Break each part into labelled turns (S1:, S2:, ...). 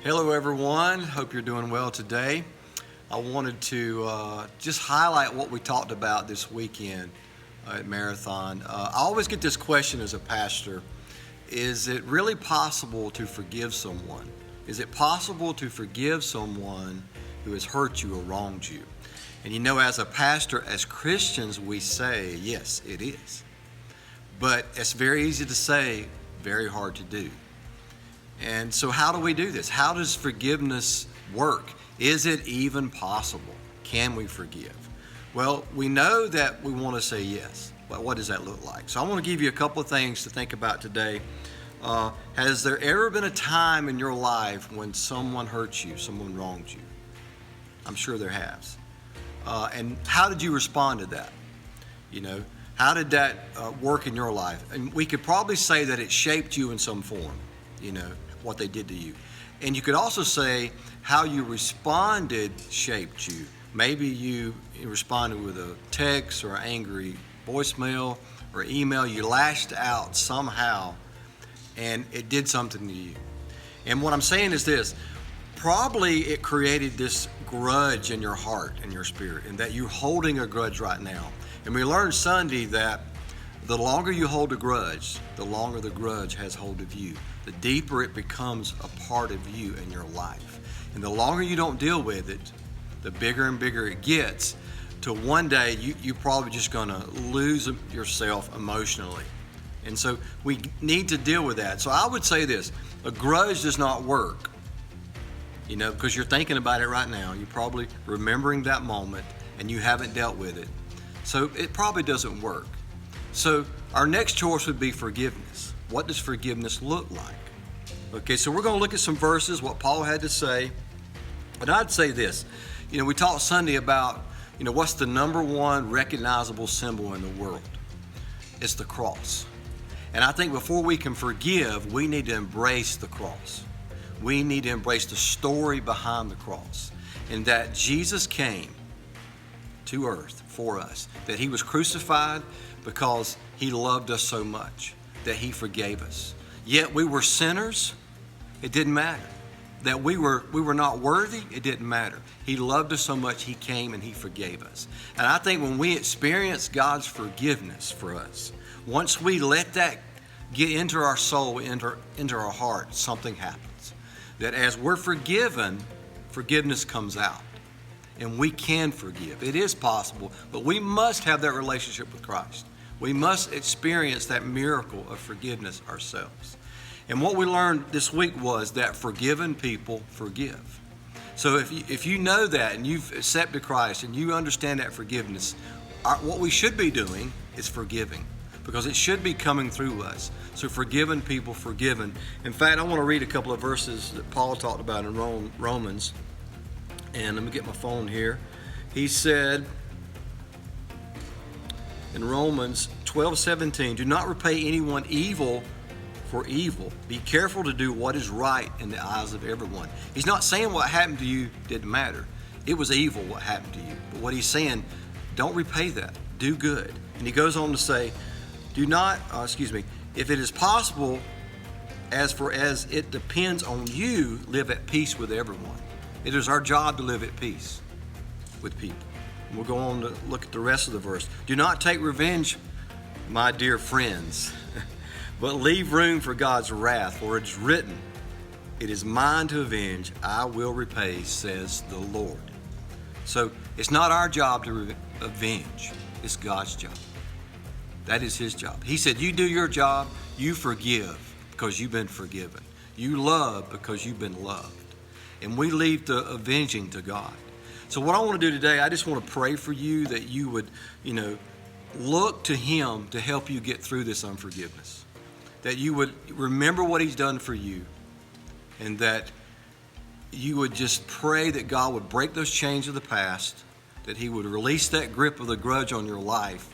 S1: Hello, everyone. Hope you're doing well today. I wanted to just highlight what we talked about this weekend at Marathon. I always get this question as a pastor: is it really possible to forgive someone? Is it possible to forgive someone who has hurt you or wronged you? And you know, as a pastor, as Christians, we say, yes, it is. But it's very easy to say, very hard to do. And so how do we do this? How does forgiveness work? Is it even possible? Can we forgive? Well, we know that we want to say yes, but what does that look like? So I want to give you a couple of things to think about today. Has there ever been a time in your life when someone hurt you, someone wronged you? I'm sure there has. And how did you respond to that? You know, how did that work in your life? And we could probably say that it shaped you in some form, you know, what they did to you. And you could also say how you responded shaped you. Maybe you responded with a text or an angry voicemail or email. You lashed out somehow and it did something to you. And what I'm saying is this: probably it created this grudge in your heart and your spirit, and that you're holding a grudge right now. And we learned Sunday that the longer you hold a grudge, the longer the grudge has hold of you. The deeper it becomes a part of you in your life. And the longer you don't deal with it, the bigger and bigger it gets, till one day you're probably just going to lose yourself emotionally. And so we need to deal with that. So I would say this: a grudge does not work, you know, because you're thinking about it right now. You're probably remembering that moment and you haven't dealt with it. So it probably doesn't work. So our next choice would be forgiveness. What does forgiveness look like? Okay, so we're going to look at some verses, what Paul had to say. But I'd say this: you know, we talked Sunday about, you know, what's the number one recognizable symbol in the world? It's the cross. And I think before we can forgive, we need to embrace the cross. We need to embrace the story behind the cross, and that Jesus came to earth for us, that he was crucified because he loved us so much, that he forgave us. Yet we were sinners, it didn't matter. That we were not worthy, it didn't matter. He loved us so much, he came and he forgave us. And I think when we experience God's forgiveness for us, once we let that get into our soul, into our heart, something happens. That as we're forgiven, forgiveness comes out. And we can forgive. It is possible, but we must have that relationship with Christ. We must experience that miracle of forgiveness ourselves. And what we learned this week was that forgiven people forgive. So if you know that and you've accepted Christ and you understand that forgiveness, what we should be doing is forgiving, because it should be coming through us. So forgiven people forgiven. In fact, I want to read a couple of verses that Paul talked about in Romans. And let me get my phone here. He said in Romans 12:17, do not repay anyone evil for evil. Be careful to do what is right in the eyes of everyone. He's not saying what happened to you didn't matter. It was evil what happened to you. But what he's saying, don't repay that. Do good. And he goes on to say, if it is possible, as it depends on you, live at peace with everyone. It is our job to live at peace with people. And we'll go on to look at the rest of the verse. Do not take revenge, my dear friends, but leave room for God's wrath, for it is written, it is mine to avenge, I will repay, says the Lord. So it's not our job to avenge, it's God's job. That is his job. He said, you do your job, you forgive because you've been forgiven. You love because you've been loved. And we leave the avenging to God. So what I want to do today, I just want to pray for you that you would, look to him to help you get through this unforgiveness. That you would remember what he's done for you, and that you would just pray that God would break those chains of the past, that he would release that grip of the grudge on your life,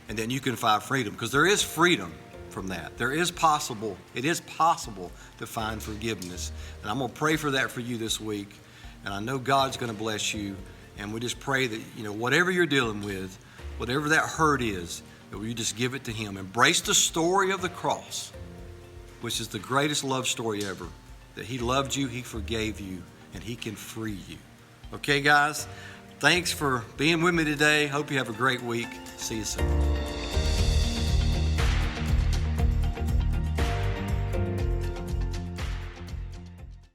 S1: and then you can find freedom. Because there is freedom from that. It is possible to find forgiveness. And I'm going to pray for that for you this week. And I know God's going to bless you. And we just pray that, whatever you're dealing with, whatever that hurt is, that you just give it to him. Embrace the story of the cross, which is the greatest love story ever. that He loved you, He forgave you, and He can free you. Okay, guys? Thanks for being with me today. Hope you have a great week. See you soon.